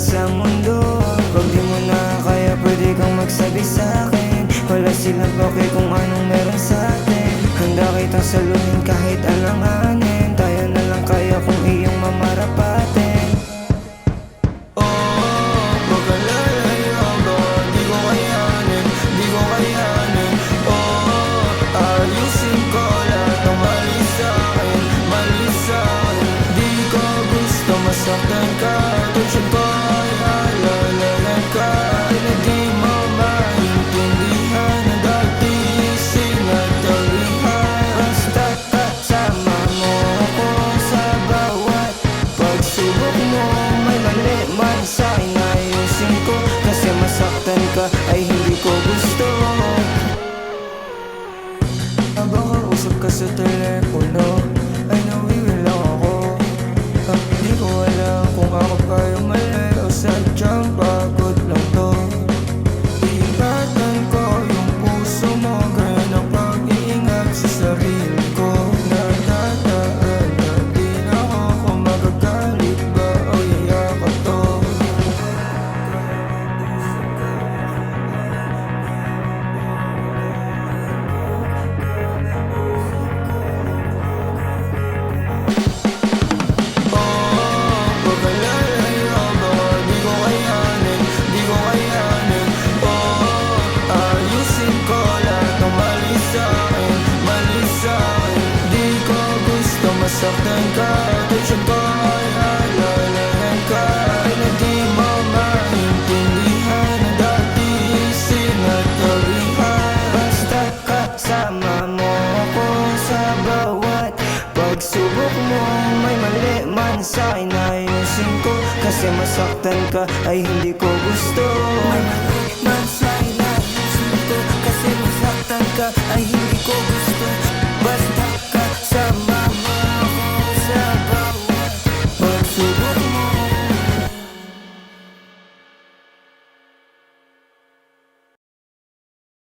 sa mundo. Pag di mo na kaya pwede kang magsabi sa'kin. Wala silang pake kung anong meron sa'tin. Handa kitang saluhin kahit alanganin. Tayo na lang kaya kung iyong mamarapatin. Oh, pagkalalayo ba? Di ko kayanin, di ko kayanin. Oh, ayusin ko lahat ng mali sa'kin, mali sa'kin. Di ko gusto masaktan ka, tunsyon ko ay alalayan ka. Na di mo maintindihan na dati sinatalihan. Basta kasama mo ako sa bawat pagsubok mo. May mali man sa'kin ayusin ko, kasi masaktan ka ay hindi ko gusto. Habang kausap ka sa telepono ay nawiwil lang ako. Di ko alam kung ako pa yung mali o sadyang pagod lang to. Iingatan ko yung puso mo, gaya ng pag-iingat sa sarili ko. Nadadaan na din ako kung magagalit ba o iyak to. Masaktan ka, tunsyon ko ay alalayan ka. Na di mo maintindihan na dati sinatalihan. Basta kasama mo ako sa bawat pagsubok mo. May mali man sa'kin ayusin ko, kasi masaktan ka ay hindi ko gusto. May mali man sa'kin ayusin ko, kasi masaktan ka ay hindi ko gusto. Basta